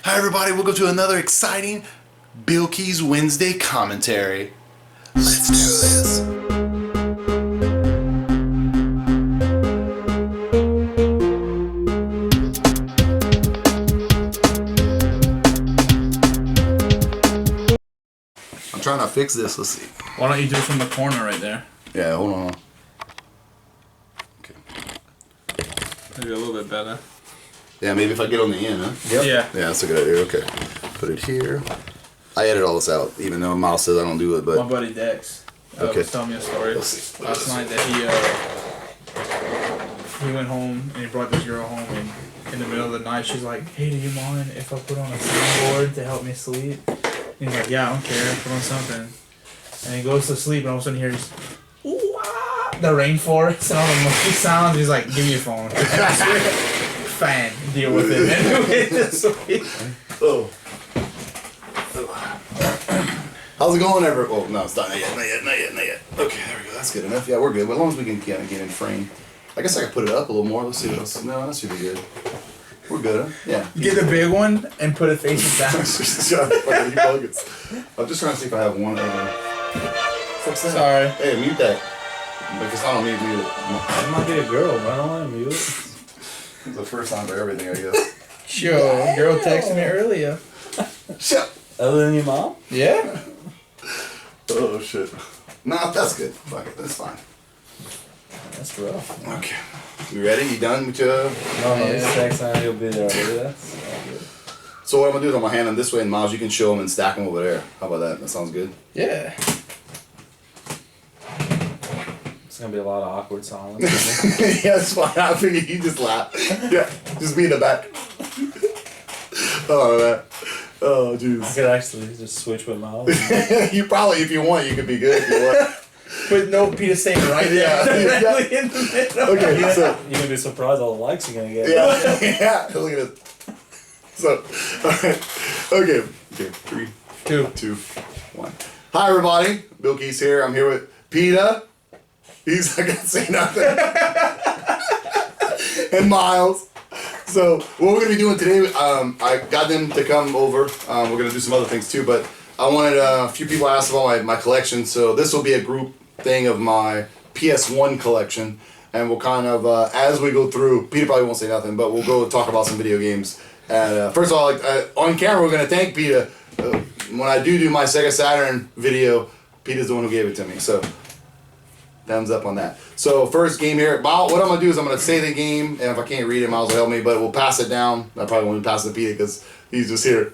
Hi everybody, welcome to another exciting BillKeyz Wednesday commentary. Let's do this. I'm trying to fix this, let's see. Why don't you do it from the corner right there? Yeah, hold on. Okay. Maybe a little bit better. Yeah, maybe if I get on the end, huh? Yep. Yeah. Yeah, that's a good idea. Okay. Put it here. I edit all this out, even though Miles says I don't do it, but... My buddy Dex was telling me a story last night that he went home and he brought this girl home, and in the middle of the night she's like, "Hey, do you mind if I put on a soundboard to help me sleep?" And he's like, "Yeah, I don't care. Put on something." And he goes to sleep, and all of a sudden he hears the rainforest and all the monkey sounds. He's like, "Give me your phone." Fine, deal with it. Oh. How's it going, ever? Oh, no, it's not yet. Okay, there we go. That's good enough. Yeah, we're good. But as long as we can get in frame. I guess I could put it up a little more. Let's see what else. No, that should be good. We're good, huh? Yeah. Get the big one and put it facing down. I'm just trying to see if I have one other. What's that? Sorry. Hey, mute that. Because I don't need to mute it. It might be a girl, but I don't want to mute it. It's the first time for everything, I guess. Sure. Girl texted me earlier. Shut. Other than your mom? Yeah. Oh, shit. Nah, that's good. Fuck it. That's fine. That's rough. Okay. You ready? You done with your... No, he's texting. He'll be there already. That's all good. So what I'm going to do is I'm going to hand them this way, and Miles, you can show them and stack them over there. How about that? That sounds good? Yeah. It's going to be a lot of awkward silence. Yeah, that's fine. I figured you just laugh. Yeah, just be in the back. Oh, man. Oh, jeez. I could actually just switch with Miles. You probably, if you want, you could be good if you want. With no Peter staying right there. Directly in the middle. Okay, so... You're going to be surprised all the likes you're going to get. Yeah, yeah. Look at this. So, alright. Okay. 3, 2, 1. Hi, everybody. BillKeyz here. I'm here with Peter. He's not gonna say nothing. And Miles. So what we're gonna be doing today, I got them to come over. We're gonna do some other things too, but I wanted a few people asked about my collection. So this will be a group thing of my PS1 collection, and we'll kind of as we go through. Peter probably won't say nothing, but we'll go talk about some video games. And first of all, on camera, we're gonna thank Peter. When I do my Sega Saturn video, Peter's the one who gave it to me. So. Thumbs up on that. So first game here. What I'm gonna do is I'm gonna say the game, and if I can't read it, Miles will help me. But we'll pass it down. I probably won't pass it to Peter because he's just here.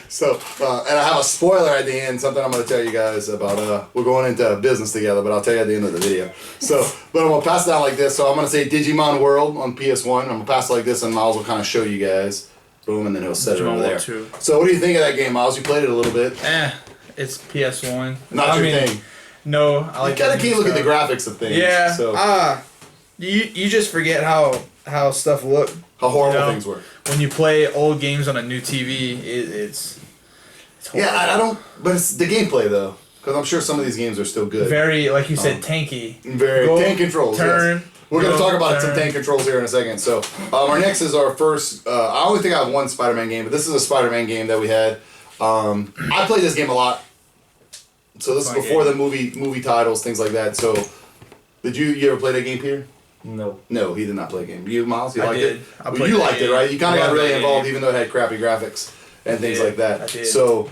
So and I have a spoiler at the end. Something I'm gonna tell you guys about. We're going into business together, but I'll tell you at the end of the video. So, but I'm gonna pass it down like this. So I'm gonna say Digimon World on PS1. I'm gonna pass it like this, and Miles will kind of show you guys. Boom, and then he'll set it over there. So what do you think of that game, Miles? You played it a little bit. It's PS1. Not your thing. No, I like. You gotta keep looking at the graphics of things. Yeah. So. You just forget how stuff look. How horrible things were. When you play old games on a new TV, it's horrible. Yeah, I don't. But it's the gameplay though, because I'm sure some of these games are still good. Very, like you said, tanky. Very tank controls. Turn. Yes. We're gonna talk about some tank controls here in a second. So our next is our first. I only think I have one Spider-Man game, but this is a Spider-Man game that we had. I played this game a lot. So this is before the movie titles, things like that. So, did you ever play that game, Peter? No. No, he did not play a game. You, Miles, you liked it? Well, you liked it, right? You kind of got really involved, even though it had crappy graphics and things like that. I did. So,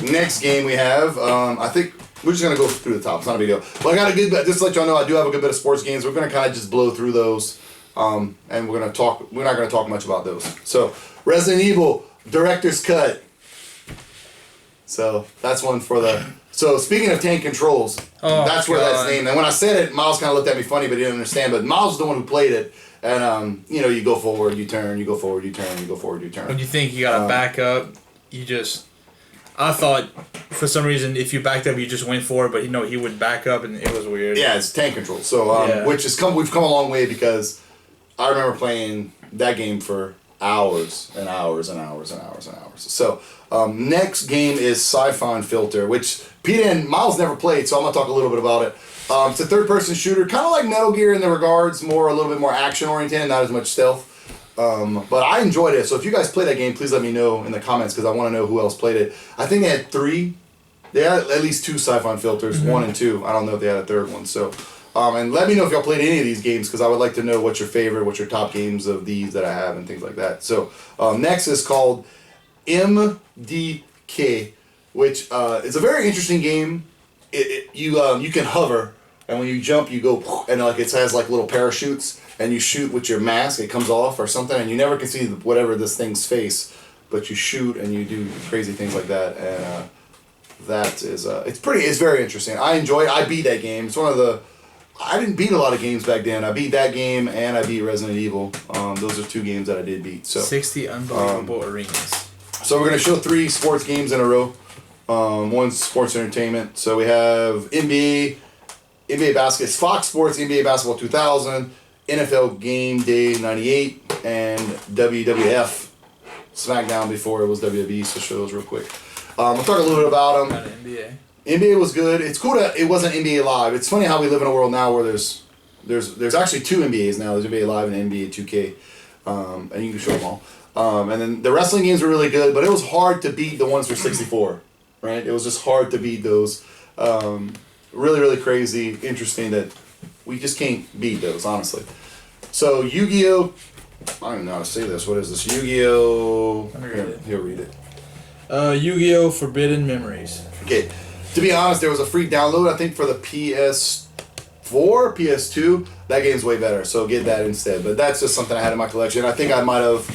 next game we have, I think we're just gonna go through the top. It's not a big deal. But I got a good bit. Just to let y'all know, I do have a good bit of sports games. We're gonna kind of just blow through those, and we're gonna talk. We're not gonna talk much about those. So, Resident Evil Director's Cut. So that's one for the. So speaking of tank controls, that's where that's named. And when I said it, Miles kind of looked at me funny, but he didn't understand. But Miles is the one who played it, and you go forward, you turn, you go forward, you turn, you go forward, you turn. When you think you gotta back up, you just. I thought for some reason if you backed up, you just went forward, but he would back up, and it was weird. Yeah, it's tank control. So which is we've come a long way because I remember playing that game for hours and hours and hours and hours and hours. So next game is Siphon Filter, which Peter and Miles never played, so I'm gonna talk a little bit about it. It's a third-person shooter, kind of like Metal Gear in the regards, a little bit more action-oriented, not as much stealth. But I enjoyed it. So if you guys play that game, please let me know in the comments because I want to know who else played it. I think they had 3. They had at least 2 Siphon filters, 1 and 2. I don't know if they had a 3rd one. So, and let me know if y'all played any of these games because I would like to know what's your favorite, what's your top games of these that I have and things like that. So next is called MDK, which is a very interesting game. You can hover, and when you jump, you go, and like it has like little parachutes, and you shoot with your mask. It comes off or something, and you never can see whatever this thing's face, but you shoot and you do crazy things like that, and that is it's very interesting. I enjoy it. I beat that game. It's one of the I didn't beat a lot of games back then. I beat that game and I beat Resident Evil. Those are 2 games that I did beat. So 60 unbelievable arenas. So we're gonna show 3 sports games in a row. One's sports entertainment. So we have NBA basketball, it's Fox Sports NBA Basketball 2000, NFL Game Day 98, and WWF SmackDown before it was WWE. So show those real quick. We'll talk a little bit about them. NBA. NBA was good. It's cool that it wasn't NBA Live. It's funny how we live in a world now where there's actually 2 NBAs now. There's NBA Live and NBA 2K, and you can show them all. And then the wrestling games were really good, but it was hard to beat the ones for 64. Right? It was just hard to beat those. Really, really crazy, interesting that we just can't beat those, honestly. So Yu-Gi-Oh! I don't even know how to say this. What is this? Yu-Gi-Oh! Let me read it. Here, read it. Yu-Gi-Oh! Forbidden Memories. Okay. To be honest, there was a free download, I think, for the PS4, PS2. That game's way better, so get that instead. But that's just something I had in my collection. I think I might have...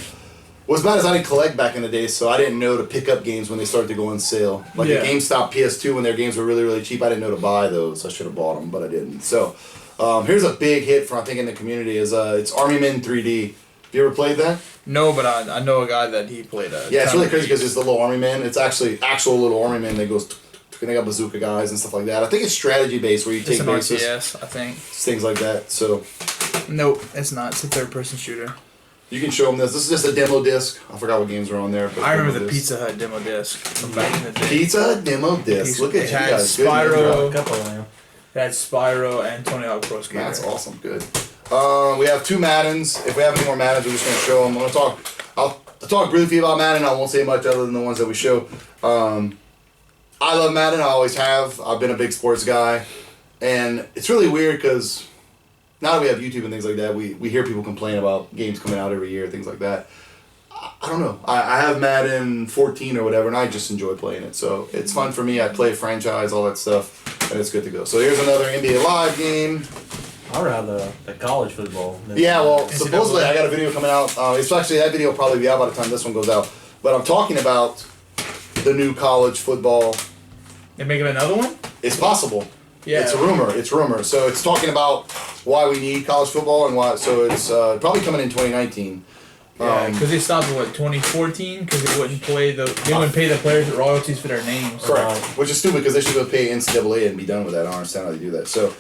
What's bad is I didn't collect back in the day, so I didn't know to pick up games when they started to go on sale. Like Yeah. at GameStop PS2, when their games were really, really cheap, I didn't know to buy those. I should have bought them, but I didn't. So here's a big hit from, I think, in the community. It's Army Men 3D. Have you ever played that? No, but I know a guy that he played a Yeah, it's ton really of crazy because games. it's the little Army Men. It's actually actual little Army Men that goes... And they got bazooka guys and stuff like that. I think it's strategy based where you It's take an bases, RTS, I think. things like that. So Nope, it's not. It's a third-person shooter. you can show them this. This is just a demo disc. I forgot what games were on there. But I remember demo the disc. Pizza Hut demo disc from back in the day. Pizza demo disc. Look at It you had guys. Good Spyro. intro. A couple of them. It had Spyro and Tony Hawk Pro Skater. That's awesome. Good. We have 2 Maddens. If we have any more Maddens, we're just gonna show them. I'll talk briefly about Madden. I won't say much other than the ones that we show. I love Madden. I always have. I've been a big sports guy, and it's really weird because now that we have YouTube and things like that, we hear people complain about games coming out every year, things like that. I don't know. I have Madden 14 or whatever, and I just enjoy playing it. So it's fun for me. I play franchise, all that stuff, and it's good to go. So here's another NBA Live game. I'd rather the college football. than- Yeah, well, NCAA. supposedly I got a video coming out. It's actually, that video will probably be out by the time this one goes out. But I'm talking about the new college football. They making another one? It's possible. Yeah. It's a rumor. It's rumor. So it's talking about why we need college football and why. So it's probably coming in 2019. Yeah, because they stopped at what 2014 because they wouldn't pay the players royalties for their names. Correct. Which is stupid because they should go pay NCAA and be done with that. I don't understand how they do that. So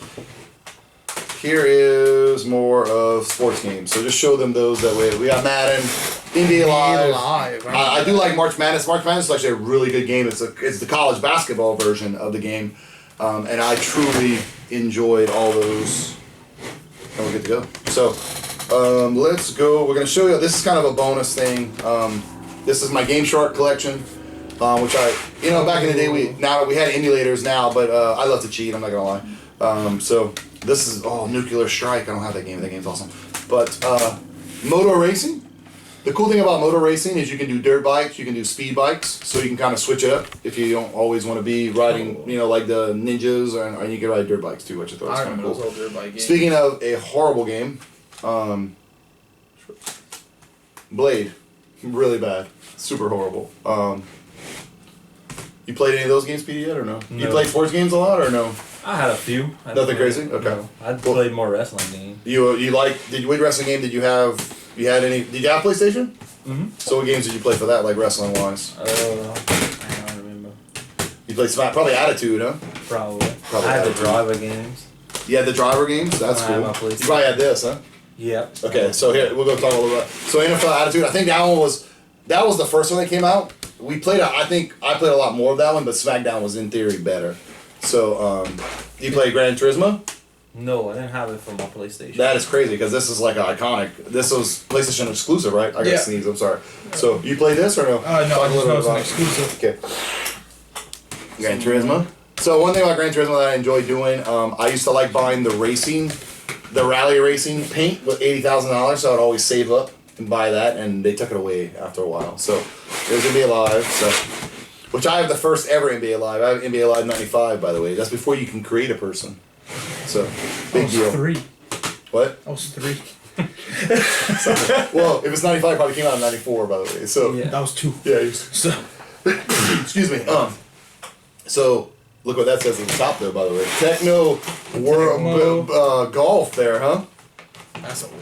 here is more of sports games. So just show them those that way. We got Madden, NBA Live. I do like March Madness. March Madness is actually a really good game. It's the college basketball version of the game, and I truly enjoyed all those. And we're good to go. So let's go. We're gonna show you. This is kind of a bonus thing. This is my Game Shark collection, which back in the day we had emulators now, but I love to cheat. I'm not gonna lie. So this is Nuclear Strike. I don't have that game. That game's awesome. But moto racing. The cool thing about motor racing is you can do dirt bikes, you can do speed bikes, so you can kind of switch it up if you don't always want to be riding, like the ninjas, and you can ride dirt bikes too, which I thought was I kind of remember cool. those old dirt bike games. Speaking of a horrible game, Blade, really bad, super horrible. You played any of those games, PD, yet or no? You No. played sports games a lot or no? I had a few. Nothing crazy? Okay. No, I played more wrestling games. What wrestling game did you have? You had any? Did you have PlayStation? Mm-hmm. So what games did you play for that, like wrestling wise? I don't remember. You played probably Attitude, huh? Probably. Probably I had the Attitude. driver games. You had the driver games? That's I had cool. my PlayStation. You probably had this, huh? Yep. Okay, so here, we'll go talk a little bit. So NFL Attitude, I think that was the first one that came out. We played, I think I played a lot more of that one, but SmackDown was in theory better. So, you play Gran Turismo? No, I didn't have it for my PlayStation. That is crazy because this is like an iconic. This was PlayStation exclusive, right? I got to Yeah. sneeze. I'm sorry. So you play this or no? No, I Talk a just little know bit it's an about it. exclusive. Okay. Gran Turismo. So one thing about Gran Turismo that I enjoy doing, I used to like buying the rally racing paint with $80,000, so I'd always save up and buy that, and they took it away after a while. So there's NBA Live, which I have the first ever NBA Live. I have NBA Live '95, by the way. That's before you can create a person. So big deal. 3. What? I was 3. Well, if it's '95, it probably came out in '94, by the way. So Yeah. That was 2. yeah. So Excuse me. So look what that says at the top there, by the way. Techno World Golf there, huh? that's old.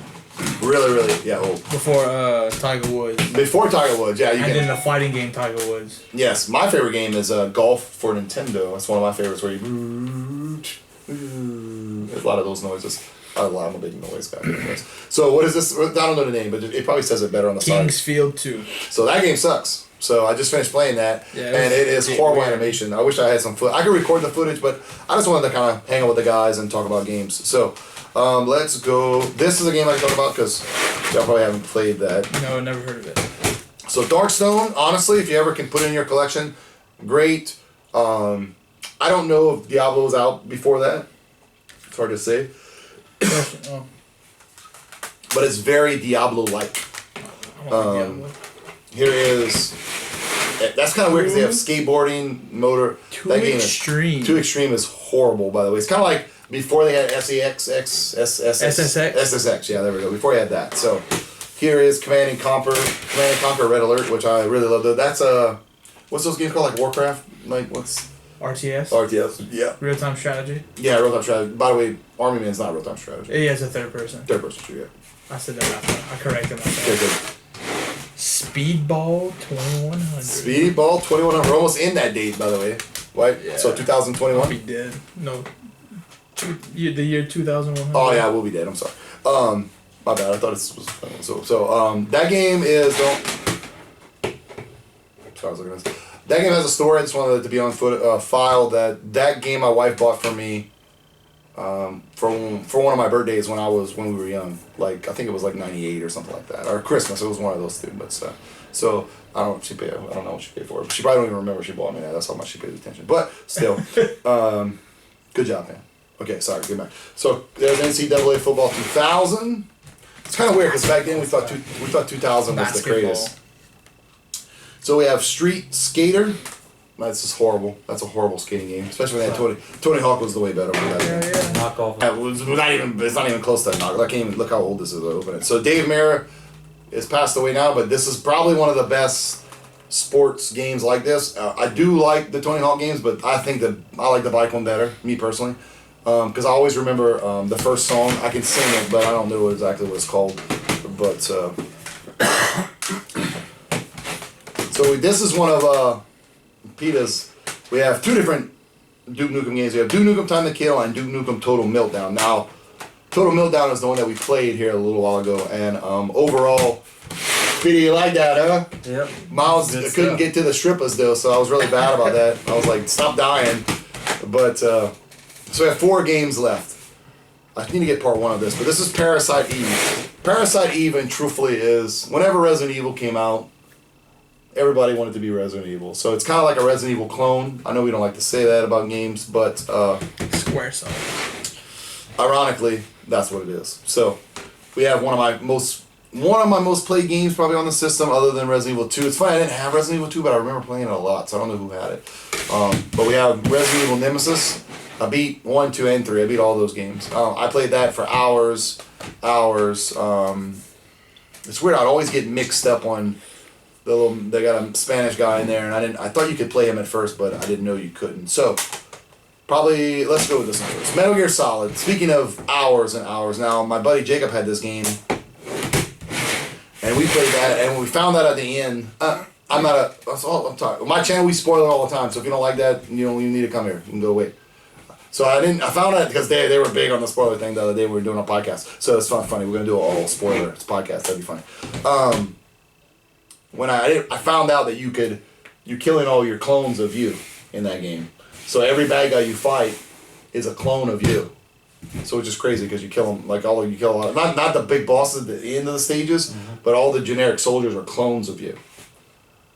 Really, really, yeah, old. Before Tiger Woods. Before Tiger Woods, yeah, you And then can. the fighting game Tiger Woods. Yes, my favorite game is Golf for Nintendo. That's one of my favorites where you. There's a lot of those noises. I'm a big noise guy. Anyways. So what is this? I don't know the name, but it probably says it better on the side. Kingsfield 2. So that game sucks. So I just finished playing that, Yeah, and it is horrible weird. animation. I wish I had some footage. I could record the footage, but I just wanted to kind of hang out with the guys and talk about games. So let's go. This is a game I can talk about because y'all probably haven't played that. No, never heard of it. So Darkstone, honestly, if you ever can put it in your collection, great. I don't know if Diablo was out before that. It's hard to say, Oh, but it's very Diablo-like. I want Diablo. Here is. That's kind of weird because they have skateboarding, motor. Too that game extreme. Is, Too Extreme is horrible, by the way. It's kind of like before they had SSX. Yeah, there we go. Before you had that. So here is Command and Conquer Red Alert, which I really love. That's what's those games called? Like Warcraft? Like what's RTS. RTS? Yeah. Real time strategy. Yeah, real time strategy. By the way, Army Man's not real time strategy. Yeah, it's a third person. Third person shooter. Yeah. I said that last time. I corrected myself. Okay, good. Speedball 2100. Speedball 2100. We're almost in that date, by the way. Right? Yeah. So I'll 2021. be dead. No. The year 2100. Oh yeah, we'll be dead. I'm sorry. My bad. I thought it was so. That game is don't. Sorry, I was looking at this. That game has a story. I just wanted it to be on file. That game my wife bought for me. For one of my birthdays when we were young, like I think it was like '98 or something like that, or Christmas. It was one of those two. But so I don't know what she paid. I don't know what she paid for it. She probably don't even remember she bought me that. That's how much she paid attention. But still, good job, man. Okay, sorry, get back. So there's NCAA football 2000. It's kind of weird because back then we thought 2000 was the Basketball. greatest. So we have Street Skater. That's just horrible. That's a horrible skating game, especially when they had Tony Hawk was the way better. Yeah. Knock off. That was not even. It's not even close to that knock. I can't even look how old this is. Open it. So Dave Mara is passed away now, but this is probably one of the best sports games like this. I do like the Tony Hawk games, but I think that I like the bike one better, me personally, because I always remember the first song. I can sing it, but I don't know exactly what it's called. But so this is one of Peta's. We have two different Duke Nukem games. We have Duke Nukem Time to Kill and Duke Nukem Total Meltdown. Now, Total Meltdown is the one that we played here a little while ago, and overall, Peta, you like that, huh? Yep. Miles Good couldn't stuff. get to the strippers though, so I was really bad about that. I was like, stop dying. But so we have 4 games left. I need to get part 1 of this, but this is Parasite Eve. Parasite Eve, and truthfully, is whenever Resident Evil came out, everybody wanted to be Resident Evil. So it's kind of like a Resident Evil clone. I know we don't like to say that about games, but Squaresoft. ironically, that's what it is. So we have one of my most played games probably on the system, other than Resident Evil 2. It's funny I didn't have Resident Evil 2, but I remember playing it a lot, so I don't know who had it. But we have Resident Evil Nemesis. I beat 1, 2, and 3. I beat all those games. I played that for hours. It's weird. I'd always get mixed up on they got a Spanish guy in there, and I thought you could play him at first, but I didn't know you couldn't. So probably let's go with this one first. Metal Gear Solid. Speaking of hours and hours, now my buddy Jacob had this game, and we played that, and when we found that at the end, I'm talking. My channel, we spoil it all the time. So if you don't like that, you need to come here. You can go away. So I found out because they were big on the spoiler thing the other day. We were doing a podcast, so it's funny. We're gonna do a whole spoiler podcast. That'd be funny. When I found out that you're killing all your clones of you in that game. So every bad guy you fight is a clone of you. So it's just crazy because you kill them like you kill a lot. Not the big bosses at the end of the stages, but all the generic soldiers are clones of you.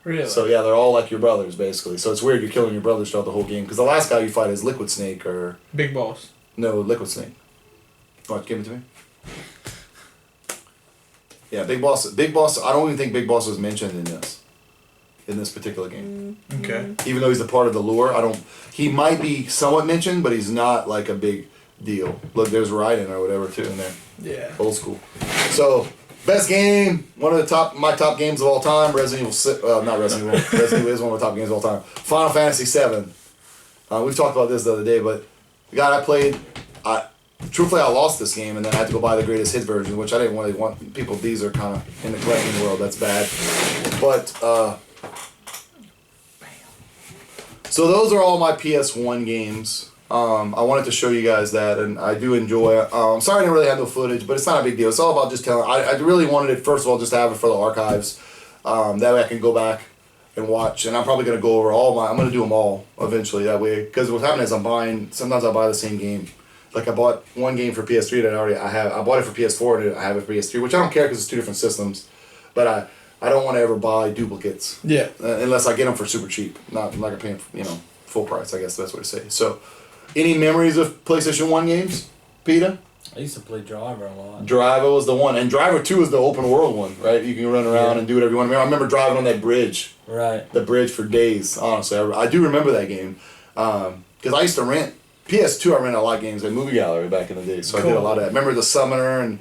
Really? So yeah, they're all like your brothers basically. So it's weird you're killing your brothers throughout the whole game because the last guy you fight is Liquid Snake or Big Boss. no Liquid Snake. You want to give it to me? Yeah, Big Boss. Big Boss. I don't even think Big Boss was mentioned in this particular game. Okay. Even though he's a part of the lore, I don't. He might be somewhat mentioned, but he's not like a big deal. Look, there's Raiden or whatever too in there. Yeah. Old school. So best game, one of my top games of all time. Resident Evil. Not Resident Evil. Resident Evil is one of my top games of all time. Final Fantasy VII. We've talked about this the other day, but the guy I played, truthfully, I lost this game, and then I had to go buy the greatest hits version, which I didn't really want. People, these are kind of in the collecting world. That's bad. But so those are all my PS1 games. I wanted to show you guys that, and I do enjoy it. I'm sorry I didn't really have no footage, but it's not a big deal. It's all about just telling. I really wanted it, first of all, just to have it for the archives. That way I can go back and watch, and I'm probably going to go over I'm going to do them all eventually, that way. Because what's happening is sometimes I buy the same game. Like I bought one game for PS3 that I bought it for PS4 and I have it for PS3, which I don't care because it's two different systems. But I don't want to ever buy duplicates. Yeah. Unless I get them for super cheap, not like I'm paying full price. I guess that's what I say. So, any memories of PlayStation 1 games, Peter? I used to play Driver a lot. Driver was the one, and Driver 2 is the open world one, right? You can run around and do whatever you want. I remember driving on that bridge. Right. The bridge for days, honestly. I do remember that game. Because I used to rent, PS2 I rented a lot of games at Movie Gallery back in the day, so I did a lot of that. Remember the Summoner and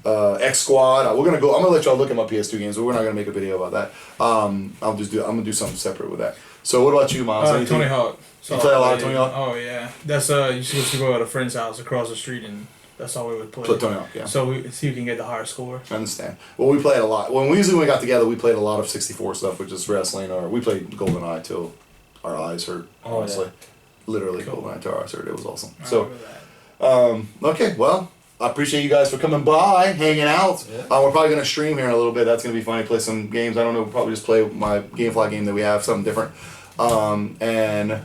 X Squad. I'm gonna let y'all look at my PS2 games, but we're not gonna make a video about that. I'm gonna do something separate with that. So what about you, Miles? Tony Hawk. You play a lot of Tony Hawk? Oh yeah, that's you used to go at a friend's house across the street, and that's all we would play. Play Tony Hawk, yeah. So we see who can get the higher score. I understand. Well, we played a lot. When we got together, we played a lot of 64 stuff, which is wrestling, or we played GoldenEye till our eyes hurt. Honestly, literally Cool. GoldenEye till our eyes hurt. It was awesome. I So, remember that. okay, well. I appreciate you guys for coming by, hanging out. Yeah. We're probably going to stream here in a little bit. That's going to be funny. Play some games. I don't know. We'll probably just play my Gamefly game that we have, something different. And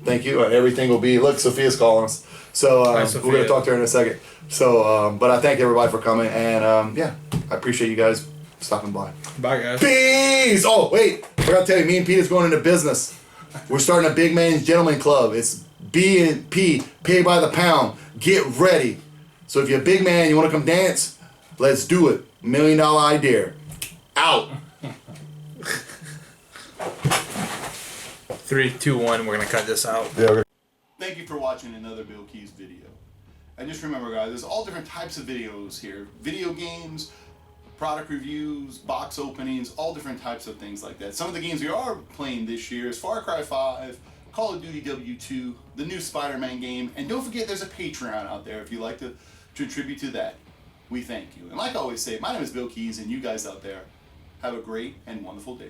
thank you. Everything will be... Look, Sophia's calling us. So Hi, we're Sophia. going to talk to her in a second. So, but I thank everybody for coming. And yeah, I appreciate you guys stopping by. Bye guys. Peace! Oh, wait. I forgot to tell you, me and Peter's going into business. We're starting a Big Man's Gentleman Club. It's B&P, pay by the pound. Get ready. So if you're a big man, you want to come dance, let's do it. $1 Million idea. Out. 3, 2, 1. We're gonna cut this out. Yeah. Thank you for watching another BillKeyz video. And just remember, guys, there's all different types of videos here. Video games, product reviews, box openings, all different types of things like that. Some of the games we are playing this year is Far Cry 5, Call of Duty W2, the new Spider-Man game, and don't forget there's a Patreon out there if you'd like to contribute to that. We thank you. And like I always say, my name is BillKeyz, and you guys out there have a great and wonderful day.